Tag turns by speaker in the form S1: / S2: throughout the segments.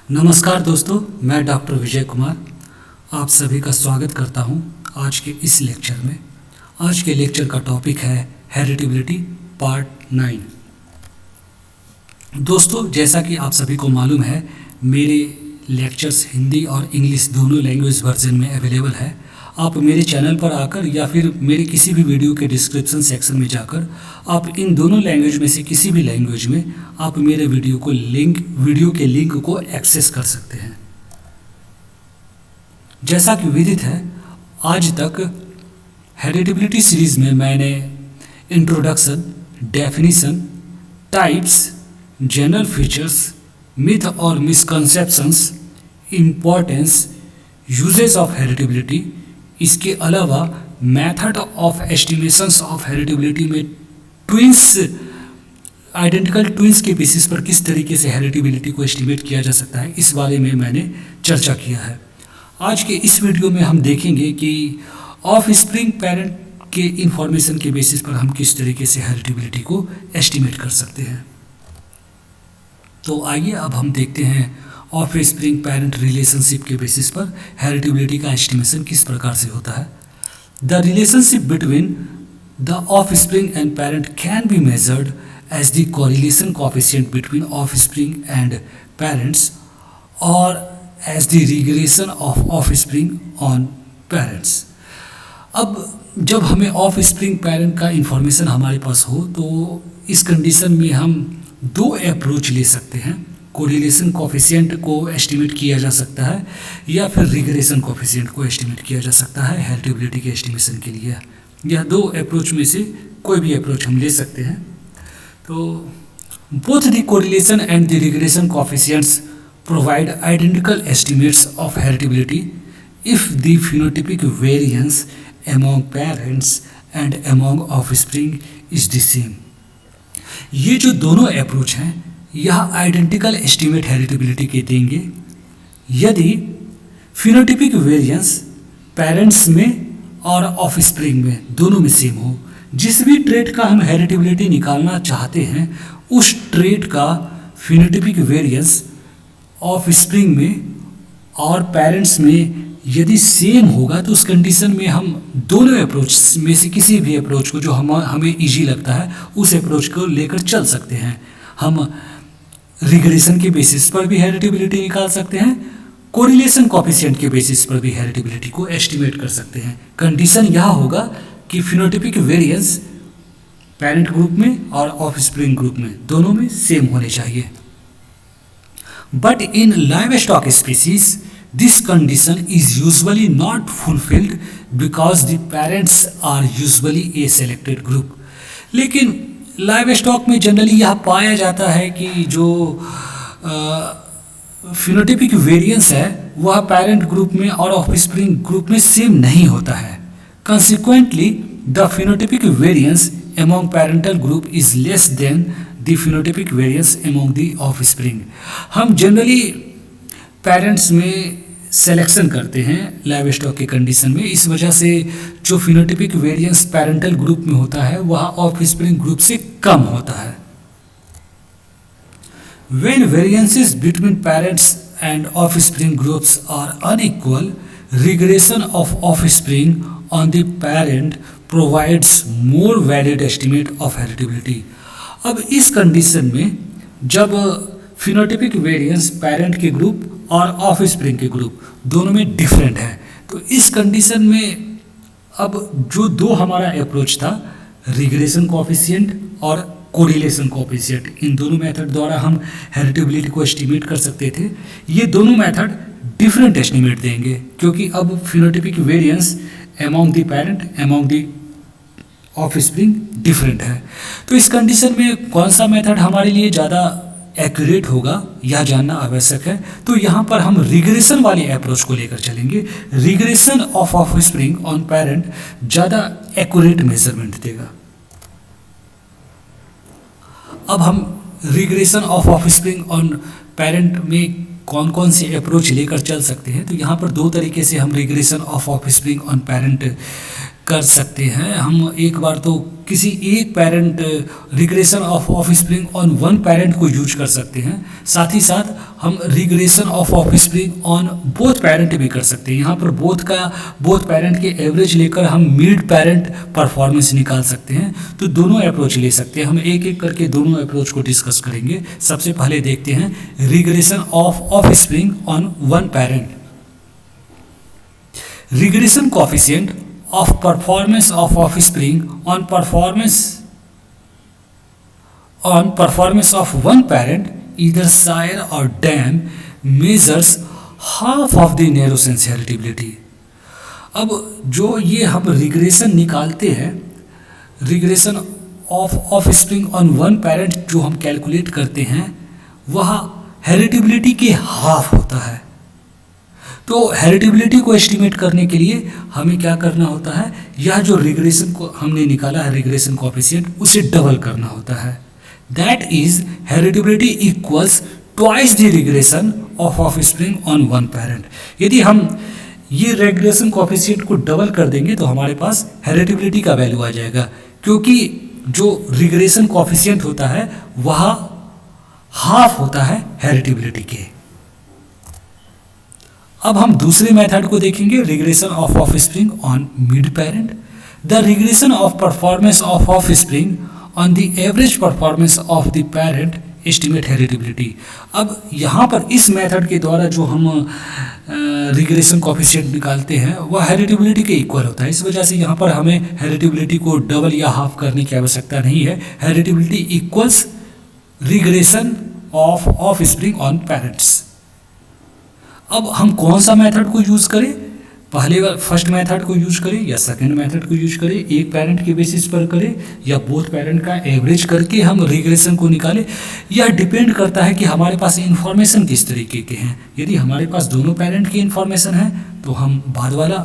S1: नमस्कार दोस्तों, मैं डॉक्टर विजय कुमार आप सभी का स्वागत करता हूं आज के इस लेक्चर में। आज के लेक्चर का टॉपिक है हेरिडिबिलिटी पार्ट 9। दोस्तों, जैसा कि आप सभी को मालूम है, मेरे लेक्चर्स हिंदी और इंग्लिश दोनों लैंग्वेज वर्जन में अवेलेबल है। आप मेरे चैनल पर आकर या फिर मेरे किसी भी वीडियो के डिस्क्रिप्शन सेक्शन में जाकर आप इन दोनों लैंग्वेज में से किसी भी लैंग्वेज में आप मेरे वीडियो के लिंक को एक्सेस कर सकते हैं। जैसा कि विदित है, आज तक हेरिडिबिलिटी सीरीज में मैंने introduction, definition, types, general features, myth और मिसकंसेप्शंस, इम्पोर्टेंस, यूजेस ऑफ हेरिडिबिलिटी, इसके अलावा मेथड ऑफ एस्टिमेशंस ऑफ हेरिडिबिलिटी में आइडेंटिकल ट्विंस के बेसिस पर किस तरीके से हेरिडिबिलिटी को एस्टिमेट किया जा सकता है, इस बारे में मैंने चर्चा किया है। आज के इस वीडियो में हम देखेंगे कि ऑफ स्प्रिंग पेरेंट के इंफॉर्मेशन के बेसिस पर हम किस तरीके से हेरिडिबिलिटी को एस्टिमेट कर सकते हैं। तो आइए अब हम देखते हैं ऑफ स्प्रिंग पेरेंट रिलेशनशिप के बेसिस पर हेरिडिबिलिटी का एस्टिमेशन किस प्रकार से होता है। The relationship between the offspring and parent can be measured as the correlation coefficient between offspring and parents और as the regression offspring on parents. अब जब हमें ऑफ स्प्रिंग पेरेंट का इंफॉर्मेशन हमारे पास हो तो इस कंडीशन में हम दो अप्रोच ले सकते हैं। कोरिलेशन कोएफिशिएंट को एस्टिमेट किया जा सकता है या फिर रिग्रेशन कोएफिशिएंट को एस्टिमेट किया जा सकता है हेरिडिबिलिटी के एस्टिमेशन के लिए। यह दो अप्रोच में से कोई भी अप्रोच हम ले सकते हैं। तो both the correlation and the regression coefficients provide identical estimates of heritability if the phenotypic variance among parents and among offspring is the same. ये जो दोनों अप्रोच हैं यह आइडेंटिकल एस्टिमेट हेरिडिबिलिटी के देंगे यदि फिनोटाइपिक वेरिएंस पेरेंट्स में और ऑफस्प्रिंग में दोनों में सेम हो। जिस भी ट्रेट का हम हेरिडिबिलिटी निकालना चाहते हैं उस ट्रेट का फिनोटाइपिक वेरिएंस ऑफस्प्रिंग में और पेरेंट्स में यदि सेम होगा तो उस कंडीशन में हम दोनों अप्रोच में से किसी भी अप्रोच को जो हमें इजी लगता है उस अप्रोच को लेकर चल सकते हैं। हम रिग्रेशन के बेसिस पर भी हेरिडिबिलिटी निकाल सकते हैं, कोरिलेशन कोएफिशिएंट के बेसिस पर भी हेरिडिबिलिटी को एस्टिमेट कर सकते हैं। कंडीशन यह होगा कि फिनोटाइपिक वेरिएंस पेरेंट ग्रुप में और ऑफस्प्रिंग ग्रुप में दोनों में सेम होने चाहिए। But in live stock species this condition is usually not fulfilled because the parents are usually a selected group। लेकिन लाइव स्टॉक में जनरली यह पाया जाता है कि जो फिनोटाइपिक वेरिएंस है वह पेरेंट ग्रुप में और ऑफस्प्रिंग ग्रुप में सेम नहीं होता है। Consequently the phenotypic variance among parental group is less than the phenotypic variance among the offspring। हम जनरली पेरेंट्स में सिलेक्शन करते हैं लाइव स्टॉक के कंडीशन में, इस वजह से जो फिनोटाइपिक वेरिएंस पेरेंटल ग्रुप में होता है वह ऑफस्प्रिंग ग्रुप से कम होता है। When variances between parents and offspring groups are unequal, regression of offspring on the parent provides more valid estimate of heritability। अब इस कंडीशन में जब फिनोटाइपिक वेरिएंस पेरेंट के ग्रुप और ऑफस्प्रिंग के ग्रुप दोनों में डिफरेंट है तो इस कंडीशन में अब जो दो हमारा अप्रोच था रिग्रेशन कोएफिशिएंट और कोरिलेशन कोएफिशिएंट, इन दोनों मेथड द्वारा हम हेरिडिबिलिटी को एस्टिमेट कर सकते थे। ये दोनों मेथड डिफरेंट एस्टिमेट देंगे क्योंकि अब phenotypic variance among the parent among the offspring different है। तो इस कंडीशन में कौन सा मेथड हमारे लिए ज़्यादा एक्यूरेट होगा यह जानना आवश्यक है। तो यहाँ पर हम रिग्रेशन वाले अप्रोच को लेकर चलेंगे। Regression of offspring on parent ज़्यादा एक्यूरेट मेजरमेंट देगा। अब हम regression of offspring on parent में कौन कौन से अप्रोच लेकर चल सकते हैं। तो यहाँ पर दो तरीके से हम regression of offspring on parent कर सकते हैं। हम एक बार तो किसी एक parent regression of offspring on one parent को यूज कर सकते हैं। साथ ही साथ हम regression of offspring on both parent भी कर सकते हैं। यहाँ पर बोथ पेरेंट के एवरेज लेकर हम मिड पेरेंट परफॉर्मेंस निकाल सकते हैं। तो दोनों अप्रोच ले सकते हैं। हम एक एक करके दोनों अप्रोच को डिस्कस करेंगे। सबसे पहले देखते हैं regression of offspring on one parent. Regression coefficient of performance of offspring on performance of one parent, either sire or dam, measures half of the narrow sense heritability. अब जो ये हम रिग्रेशन निकालते हैं, regression of offspring on one parent जो हम calculate करते हैं, वह हेरिटेबिलिटी के हाफ होता है। तो हेरिटेबिलिटी को एस्टिमेट करने के लिए हमें क्या करना होता है, यह जो रिग्रेशन को हमने निकाला है रिग्रेशन कोएफिशिएंट, उसे डबल करना होता है। That is heritability equals twice the regression of offspring on one parent. यदि हम ये रिग्रेशन कोएफिशिएंट को डबल कर देंगे तो हमारे पास हेरिटेबिलिटी का वैल्यू आ जाएगा, क्योंकि जो रिग्रेशन कोएफिशिएंट होता है वह हाफ होता है हेरिटेबिलिटी के। अब हम दूसरे मेथड को देखेंगे, regression of offspring on mid parent. The regression of performance of offspring on the average performance of the parent estimate heritability. अब यहाँ पर इस मेथड के द्वारा जो हम रिग्रेशन कोएफिशिएंट निकालते हैं वह हेरिटेबिलिटी के इक्वल होता है। इस वजह से यहाँ पर हमें हेरिटेबिलिटी को डबल या हाफ करने की आवश्यकता नहीं है। Heritability equals regression of offspring on parents. अब हम कौन सा मेथड को यूज़ करें, पहले फर्स्ट मेथड को यूज करें या सेकंड मेथड को यूज करें, एक पेरेंट के बेसिस पर करें या बोथ पेरेंट का एवरेज करके हम रिग्रेशन को निकालें, यह डिपेंड करता है कि हमारे पास इन्फॉर्मेशन किस तरीके के हैं। यदि हमारे पास दोनों पेरेंट की इन्फॉर्मेशन है तो हम बाद वाला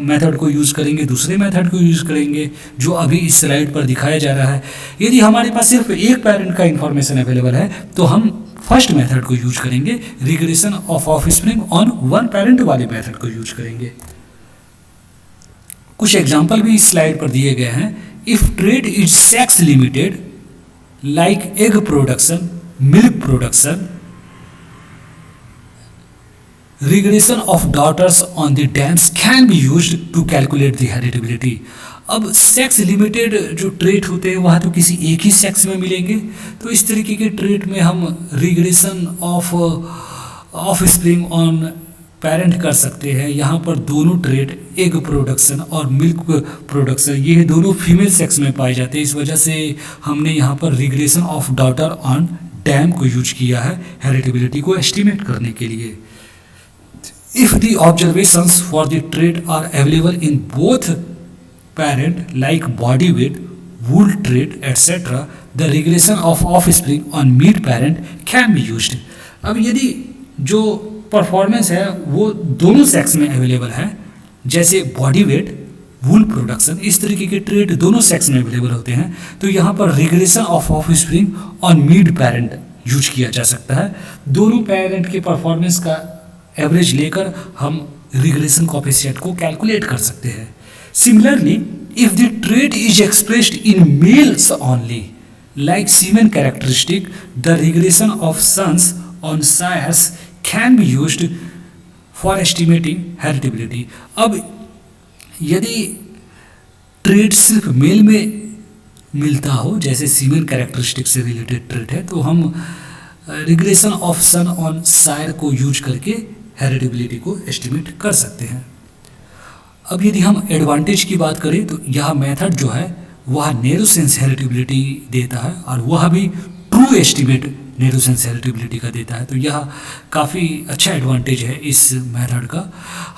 S1: मेथड को यूज़ करेंगे, दूसरे मेथड को यूज़ करेंगे जो अभी इस स्लाइड पर दिखाया जा रहा है। यदि हमारे पास सिर्फ एक पेरेंट का इन्फॉर्मेशन अवेलेबल है तो हम फर्स्ट मेथड को यूज करेंगे, regression of offspring on one parent वाले मेथड को यूज करेंगे। कुछ एग्जांपल भी इस स्लाइड पर दिए गए हैं। If trait is sex limited like egg production, milk production, regression of daughters on the dams can be used to calculate the heritability. अब सेक्स लिमिटेड जो ट्रेट होते हैं वहाँ तो किसी एक ही सेक्स में मिलेंगे, तो इस तरीके के ट्रेट में हम regression offspring on parent कर सकते हैं। यहाँ पर दोनों ट्रेट एग प्रोडक्शन और मिल्क प्रोडक्शन ये दोनों फीमेल सेक्स में पाए जाते हैं। इस वजह से हमने यहाँ पर regression of daughter on dam को यूज किया है हेरिटेबिलिटी को एस्टिमेट करने के लिए। If the observations for the trait are available in both parent like body weight, wool trait, etc., the regression of offspring on mid parent can be used. अब यदि जो परफॉर्मेंस है वो दोनों सेक्स में अवेलेबल है, जैसे बॉडी वेट, वूल production, इस तरीके के ट्रेट दोनों सेक्स में अवेलेबल होते हैं, तो यहाँ पर regression of offspring on mid parent use किया जा सकता है। दोनों पेरेंट के परफॉर्मेंस का एवरेज लेकर हम रिग्रेशन कोएफिशिएंट को कैलकुलेट कर सकते हैं। Similarly, if the trait is expressed in males only, like semen characteristic, the regression of sons on sires can be used for estimating heritability. अब यदि ट्रेट सिर्फ मेल में मिलता हो, जैसे सीमेन कैरेक्टरिस्टिक से रिलेटेड ट्रेट है, तो हम regression of son on sire को यूज करके हेरिटेबिलिटी को एस्टिमेट कर सकते हैं। अब यदि हम एडवांटेज की बात करें तो यह मेथड जो है वह नैरो सेंस हेरिटेबिलिटी देता है और वह भी true estimate narrow sense heritability का देता है, तो यह काफ़ी अच्छा एडवांटेज है इस मेथड का।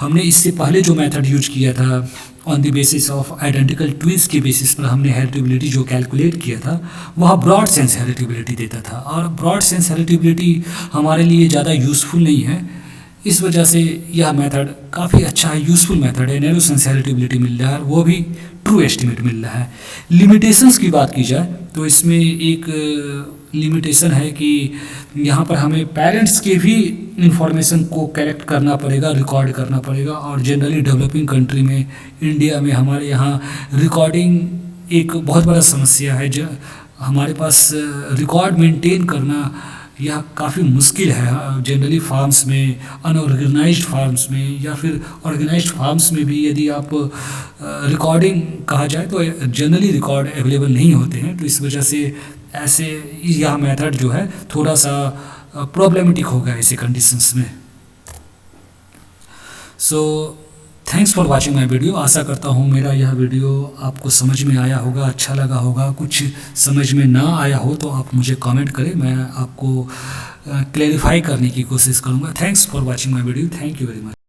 S1: हमने इससे पहले जो मेथड यूज किया था on the basis of identical twins के बेसिस पर हमने हेरिटेबिलिटी जो कैलकुलेट किया था वह ब्रॉड सेंस हेरिटेबिलिटी देता था, और ब्रॉड सेंस हेरिटेबिलिटी हमारे लिए ज़्यादा यूज़फुल नहीं है। इस वजह से यह मेथड काफ़ी अच्छा है, यूज़फुल मेथड है। नैरो सेंस हेरिटेबिलिटी मिल रहा है, वो भी ट्रू एस्टिमेट मिल रहा है। लिमिटेशंस की बात की जाए तो इसमें एक लिमिटेशन है कि यहाँ पर हमें पेरेंट्स के भी इंफॉर्मेशन को कलेक्ट करना पड़ेगा, रिकॉर्ड करना पड़ेगा। और जनरली डेवलपिंग कंट्री में, इंडिया में, हमारे यहाँ रिकॉर्डिंग एक बहुत बड़ा समस्या है। जो हमारे पास रिकॉर्ड मेंटेन करना यह काफ़ी मुश्किल है। जनरली फार्म्स में, अनऑर्गेनाइज्ड फार्म्स में या फिर ऑर्गेनाइज्ड फार्म्स में भी यदि आप रिकॉर्डिंग कहा जाए तो जनरली रिकॉर्ड अवेलेबल नहीं होते हैं। तो इस वजह से ऐसे यह मेथड जो है थोड़ा सा प्रॉब्लमेटिक होगा ऐसे कंडीशंस में। So thanks for watching my video. आशा करता हूँ मेरा यह वीडियो आपको समझ में आया होगा, अच्छा लगा होगा। कुछ समझ में ना आया हो तो आप मुझे कमेंट करें, मैं आपको क्लेरिफाई करने की कोशिश करूँगा। Thanks for watching my video. Thank you very much.